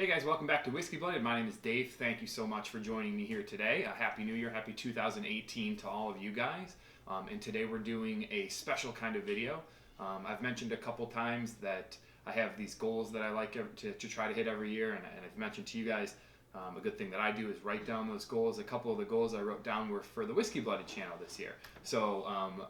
Hey guys, welcome back to Whiskey Blooded. My name is Dave. Thank you so much for joining me here today. Happy New Year, happy 2018 to all of you guys. And today we're doing a special kind of video. I've mentioned a couple times that I have these goals that I like to try to hit every year, and I've mentioned to you guys a good thing that I do is write down those goals. A couple of the goals I wrote down were for the Whiskey Blooded channel this year. So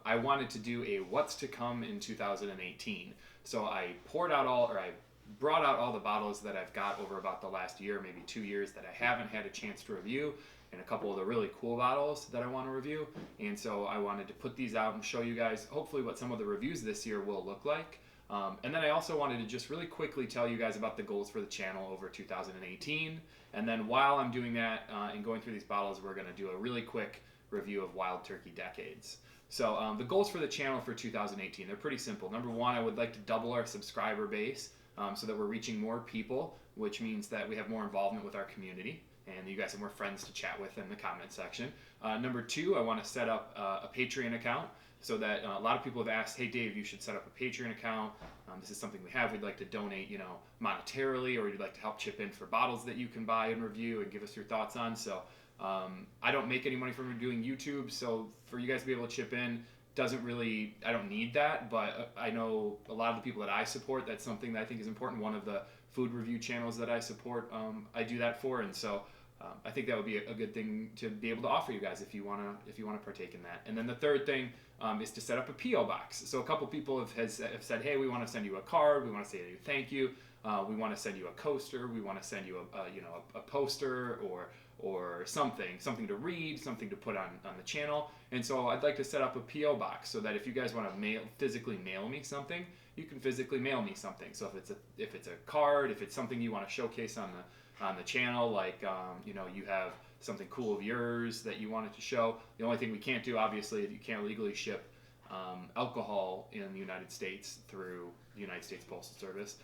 I wanted to do a what's to come in 2018. So I brought out all the bottles that I've got over about the last year, maybe 2 years, that I haven't had a chance to review, and a couple of the really cool bottles that I want to review. And so I wanted to put these out and show you guys hopefully what some of the reviews this year will look like. And then I also wanted to just really quickly tell you guys about the goals for the channel over 2018. And then while I'm doing that and going through these bottles, we're going to do a really quick review of Wild Turkey Decades. So the goals for the channel for 2018, they're pretty simple. Number one, I would like to double our subscriber base so that we're reaching more people, which means that we have more involvement with our community and you guys have more friends to chat with in the comment section. Number two, I want to set up a Patreon account so that a lot of people have asked, hey Dave, you should set up a Patreon account. This is something we have. We'd like to donate, monetarily, or we'd like to help chip in for bottles that you can buy and review and give us your thoughts on. So I don't make any money from doing YouTube, so for you guys to be able to chip in, I don't need that, but I know a lot of the people that I support, that's something that I think is important. One of the food review channels that I support, I do that for, and so I think that would be a good thing to be able to offer you guys if you want to partake in that. And then the third thing is to set up a P.O. box. So a couple people have said, hey, we want to send you a card, we want to say thank you, we want to send you a coaster, we want to send you a poster or something to read, something to put on the channel. And so I'd like to set up a P.O. box so that if you guys want to physically mail me something, you can physically mail me something. So if it's a card, if it's something you want to showcase on the channel, like you have something cool of yours that you wanted to show. The only thing we can't do, obviously, is you can't legally ship alcohol in the United States through the United States Postal Service.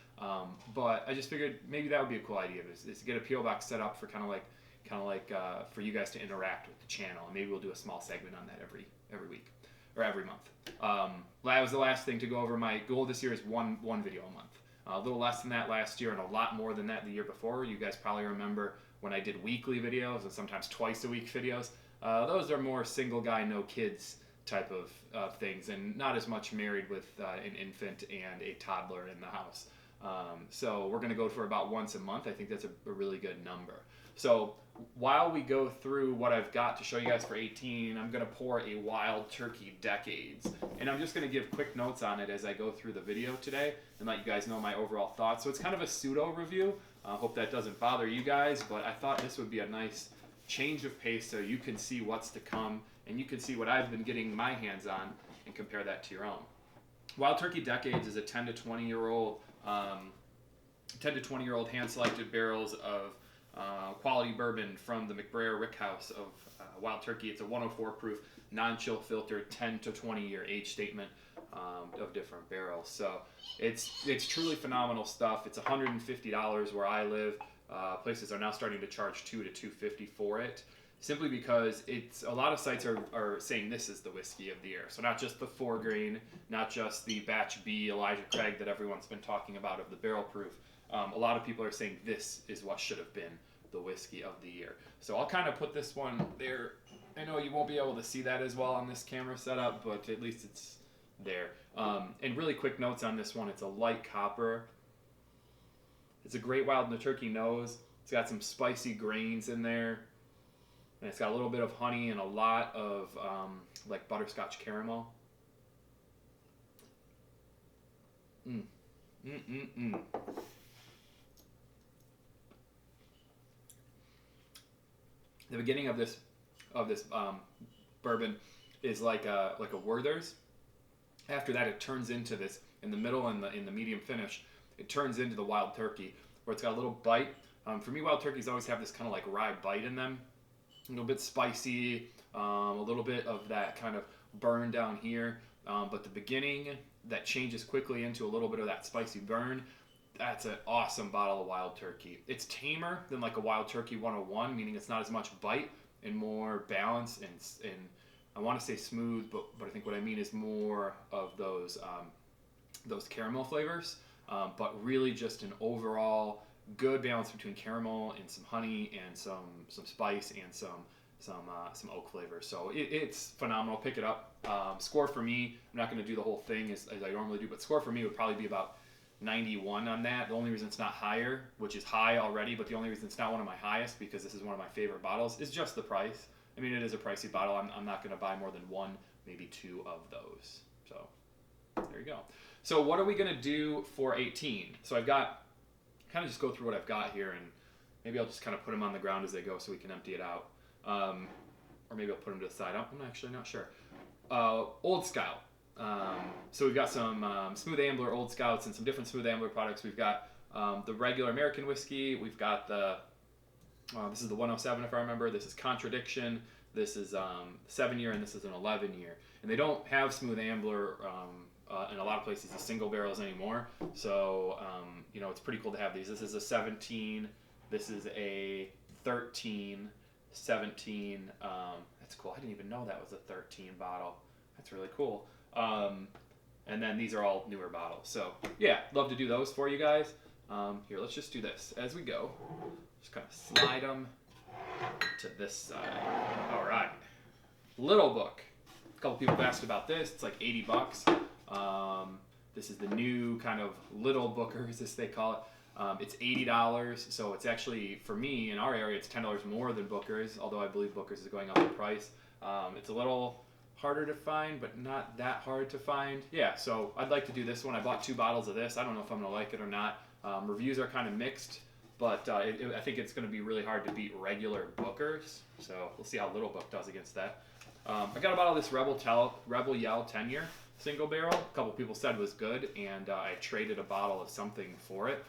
But I just figured maybe that would be a cool idea, is to get a P.O. box set up for kind of like for you guys to interact with the channel, and maybe we'll do a small segment on that every week or every month. That was the last thing to go over. My goal this year is one video a month. A little less than that last year and a lot more than that the year before. You guys probably remember when I did weekly videos and sometimes twice a week videos. Those are more single guy, no kids type of things, and not as much married with an infant and a toddler in the house. So we're going to go for about once a month. I think that's a really good number. So while we go through what I've got to show you guys for 18, I'm going to pour a Wild Turkey Decades. And I'm just going to give quick notes on it as I go through the video today and let you guys know my overall thoughts. So it's kind of a pseudo review. I hope that doesn't bother you guys, but I thought this would be a nice change of pace so you can see what's to come and you can see what I've been getting my hands on and compare that to your own. Wild Turkey Decades is a 10 to 20 year old hand-selected barrels of quality bourbon from the McBrayer Rickhouse of Wild Turkey. It's a 104 proof, non-chill filtered, 10 to 20 year age statement of different barrels. So it's truly phenomenal stuff. It's $150 where I live. Places are now starting to charge $200 to $250 for it, simply because a lot of sites are saying this is the whiskey of the year. So not just the 4 grain, not just the batch B Elijah Craig that everyone's been talking about of the barrel proof. A lot of people are saying this is what should have been the whiskey of the year. So I'll kind of put this one there. I know you won't be able to see that as well on this camera setup, but at least it's there. And really quick notes on this one. It's a light copper. It's a great Wild Turkey nose. It's got some spicy grains in there. And it's got a little bit of honey and a lot of like butterscotch caramel. The beginning of this bourbon is like a Werther's. After that, it turns into this in the middle and in the medium finish. It turns into the Wild Turkey, where it's got a little bite. For me, Wild Turkeys always have this kind of like rye bite in them, a little bit spicy, a little bit of that kind of burn down here. But the beginning that changes quickly into a little bit of that spicy burn. That's an awesome bottle of Wild Turkey. It's tamer than like a Wild Turkey 101, meaning it's not as much bite and more balance and I want to say smooth, but I think what I mean is more of those caramel flavors. But really just an overall good balance between caramel and some honey and some spice and some oak flavor. So it's phenomenal. Pick it up. Score for me, I'm not going to do the whole thing as I normally do, but score for me would probably be about 91 on that. The only reason it's not higher, which is high already, but the only reason it's not one of my highest, because this is one of my favorite bottles, is just the price. I mean, it is a pricey bottle. I'm not going to buy more than one, maybe two of those. So there you go. So what are we going to do for 18? So I've got, kind of just go through what I've got here, and maybe I'll just kind of put them on the ground as they go so we can empty it out. Or maybe I'll put them to the side. I'm actually not sure. Old Scout. So we've got some Smooth Ambler Old Scouts and some different Smooth Ambler products. We've got the regular American whiskey. We've got the, this is the 107 if I remember. This is Contradiction. This is 7-year, and this is an 11-year. And they don't have Smooth Ambler in a lot of places as single barrels anymore. So, you know, it's pretty cool to have these. This is a 17. This is a 13, 17. That's cool. I didn't even know that was a 13 bottle. That's really cool. And then these are all newer bottles. So, yeah, love to do those for you guys. Here, let's just do this as we go. Just kind of slide them to this side. All right. Little Book. A couple people have asked about this. It's like 80 bucks. This is the new kind of Little Bookers, as they call it. It's $80, so it's actually, for me, in our area, it's $10 more than Booker's, although I believe Booker's is going up in price. It's a little harder to find, but not that hard to find. Yeah, so I'd like to do this one. I bought 2 bottles of this. I don't know if I'm going to like it or not. Reviews are kind of mixed, but I think it's going to be really hard to beat regular Booker's, so we'll see how Little Book does against that. I got a bottle of this Rebel Yell 10-year single barrel. A couple people said it was good, and I traded a bottle of something for it.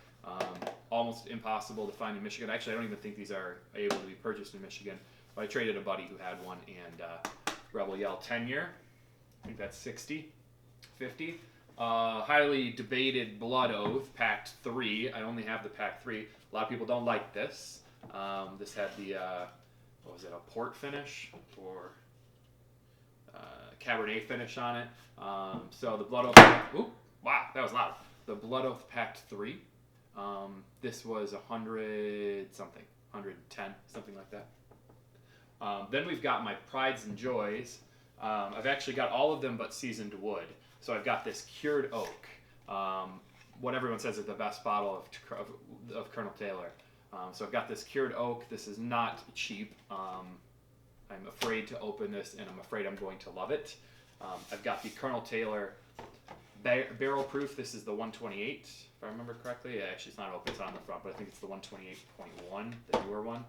Almost impossible to find in Michigan. Actually, I don't even think these are able to be purchased in Michigan. But I traded a buddy who had one, and Rebel Yell 10-year. I think that's 60, 50. Highly debated Blood Oath, Pact 3. I only have the Pact 3. A lot of people don't like this. This had the, what was it, a port finish or Cabernet finish on it. So the Blood Oath, ooh, wow, that was loud. The Blood Oath Pact 3. This was 100 something, 110, something like that. Then we've got my Prides and Joys. I've actually got all of them but seasoned wood. So I've got this Cured Oak, what everyone says is the best bottle of Colonel Taylor. So I've got this Cured Oak. This is not cheap. I'm afraid to open this, and I'm afraid I'm going to love it. I've got the Colonel Taylor Barrel Proof. This is the 128, if I remember correctly. Yeah, actually, it's not open. It's on the front, but I think it's the 128.1, the newer one.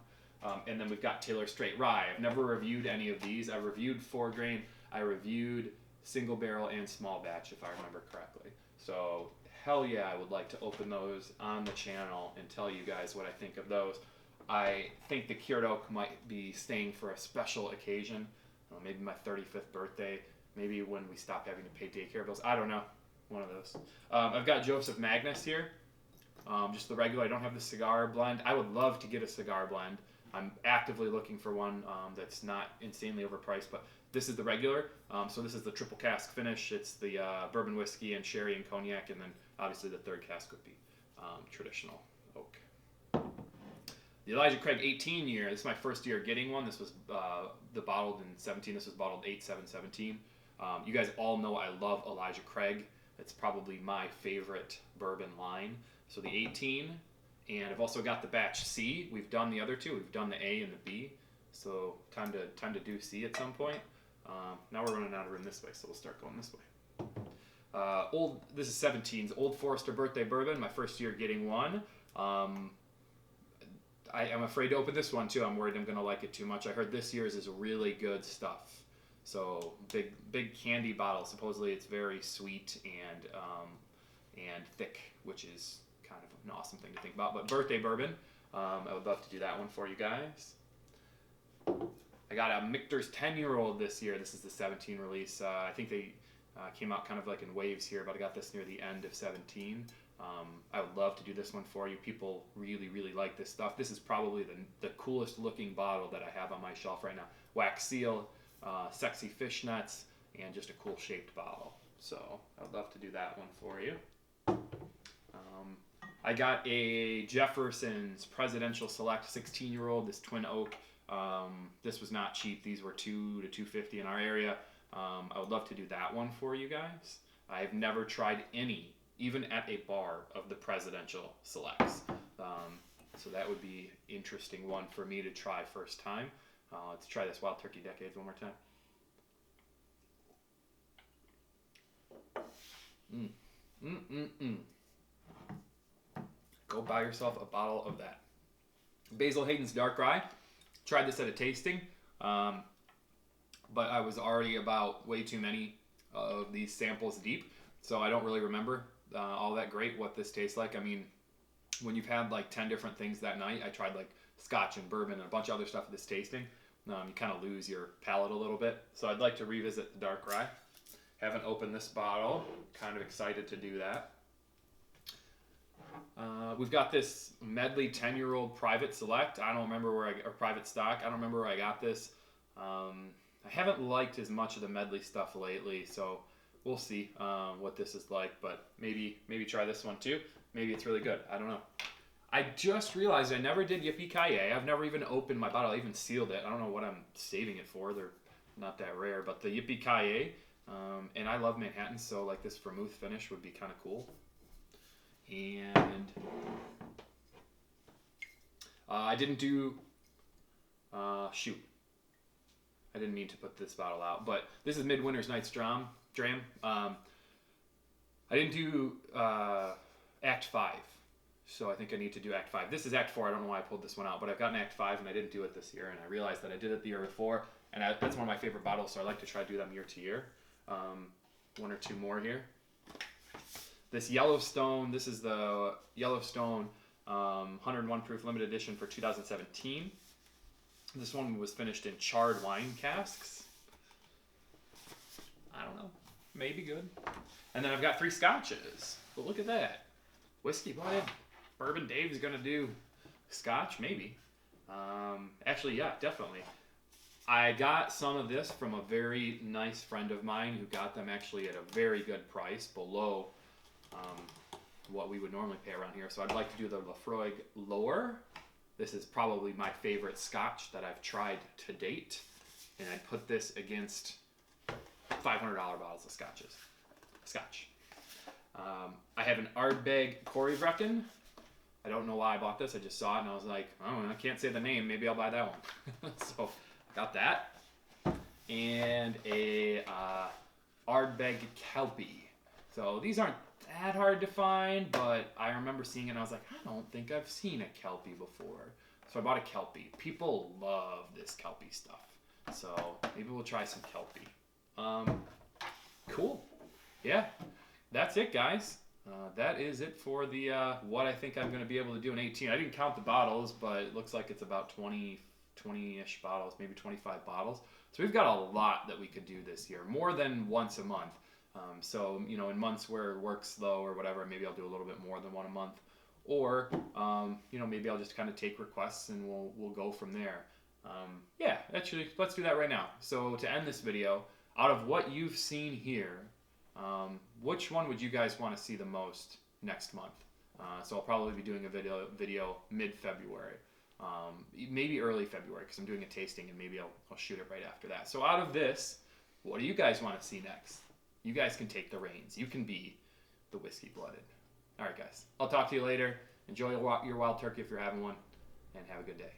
And then we've got Taylor Straight Rye. I've never reviewed any of these. I reviewed 4 grain. I reviewed single barrel and small batch, if I remember correctly. So, hell yeah, I would like to open those on the channel and tell you guys what I think of those. I think the Cured Oak might be staying for a special occasion. Maybe my 35th birthday. Maybe when we stop having to pay daycare bills. I don't know. One of those. I've got Joseph Magnus here. Just the regular. I don't have the cigar blend. I would love to get a cigar blend. I'm actively looking for one that's not insanely overpriced, but this is the regular. So this is the triple cask finish. It's the bourbon whiskey and sherry and cognac, and then obviously the third cask would be traditional oak. The Elijah Craig 18-year. This is my first year getting one. This was the bottled in 17. This was bottled 8/7/17. You guys all know I love Elijah Craig. It's probably my favorite bourbon line. So the 18, and I've also got the batch C. We've done the other 2. We've done the A and the B. So time to do C at some point. Now we're running out of room this way, so we'll start going this way. This is 17's Old Forester Birthday Bourbon. My first year getting one. I am afraid to open this one too. I'm worried I'm going to like it too much. I heard this year's is really good stuff. So big candy bottle. Supposedly it's very sweet and thick, which is kind of an awesome thing to think about. But birthday bourbon, I would love to do that one for you guys. I got a Michter's 10-year-old this year. This is the 17 release. I think they came out kind of like in waves here, but I got this near the end of 17. I would love to do this one for you. People really, really like this stuff. This is probably the coolest looking bottle that I have on my shelf right now. Wax seal, sexy fishnets, and just a cool shaped bottle. So I would love to do that one for you. I got a Jefferson's Presidential Select 16-year-old, this Twin Oak. This was not cheap. These were $2 to $2.50 in our area. I would love to do that one for you guys. I've never tried any, even at a bar, of the Presidential Selects. So that would be an interesting one for me to try first time. Let's try this Wild Turkey Decades one more time. Go buy yourself a bottle of that. Basil Hayden's Dark Rye. Tried this at a tasting, but I was already about way too many of these samples deep, so I don't really remember all that great what this tastes like. I mean, when you've had like 10 different things that night, I tried like scotch and bourbon and a bunch of other stuff at this tasting. You kind of lose your palate a little bit. So I'd like to revisit the Dark Rye. Haven't opened this bottle. Kind of excited to do that. We've got this Medley 10-year-old Private Select. I don't remember or Private Stock. I don't remember where I got this. I haven't liked as much of the Medley stuff lately, so we'll see what this is like. But maybe try this one too. Maybe it's really good. I don't know. I just realized I never did Yippee-Ki-Yay. I've never even opened my bottle. I even sealed it. I don't know what I'm saving it for. They're not that rare. But the Yippee-Ki-Yay, and I love Manhattan, so like this vermouth finish would be kind of cool. And I didn't do, shoot. I didn't mean to put this bottle out, but this is Midwinter's Night's Dram. I didn't do Act 5, so I think I need to do Act 5. This is Act 4. I don't know why I pulled this one out, but I've gotten Act 5 and I didn't do it this year, and I realized that I did it the year before, and that's one of my favorite bottles, so I like to try to do them year to year. One or two more here. This Yellowstone, this is the Yellowstone 101 proof limited edition for 2017. This one was finished in charred wine casks. I don't know, maybe good. And then I've got 3 scotches. But look at that. Whiskey Blooded. Bourbon Dave's gonna do scotch, maybe. Actually, yeah, definitely. I got some of this from a very nice friend of mine who got them actually at a very good price, below what we would normally pay around here. So I'd like to do the Lafroig Lower. This is probably my favorite scotch that I've tried to date. And I'd put this against $500 bottles of scotch. I have an Ardbeg Corryvrecken. I don't know why I bought this. I just saw it and I was like, oh, I can't say the name. Maybe I'll buy that one. So I got that. And a Ardbeg Kelpie. So these aren't that hard to find, but I remember seeing it and I was like, I don't think I've seen a Kelpie before. So I bought a Kelpie. People love this Kelpie stuff. So maybe we'll try some Kelpie. Cool. Yeah, that's it, guys. That is it for the what I think I'm going to be able to do in 18. I didn't count the bottles, but it looks like it's about 20-ish bottles, maybe 25 bottles. So we've got a lot that we could do this year, more than once a month. So, you know, in months where work's slow or whatever, maybe I'll do a little bit more than one a month. Or, you know, maybe I'll just kind of take requests and we'll go from there. Yeah, actually, let's do that right now. So to end this video, out of what you've seen here, which one would you guys want to see the most next month? So I'll probably be doing a video mid-February, maybe early February, because I'm doing a tasting and maybe I'll shoot it right after that. So out of this, what do you guys want to see next? You guys can take the reins. You can be the Whiskey Blooded. All right, guys. I'll talk to you later. Enjoy your wild turkey if you're having one, and have a good day.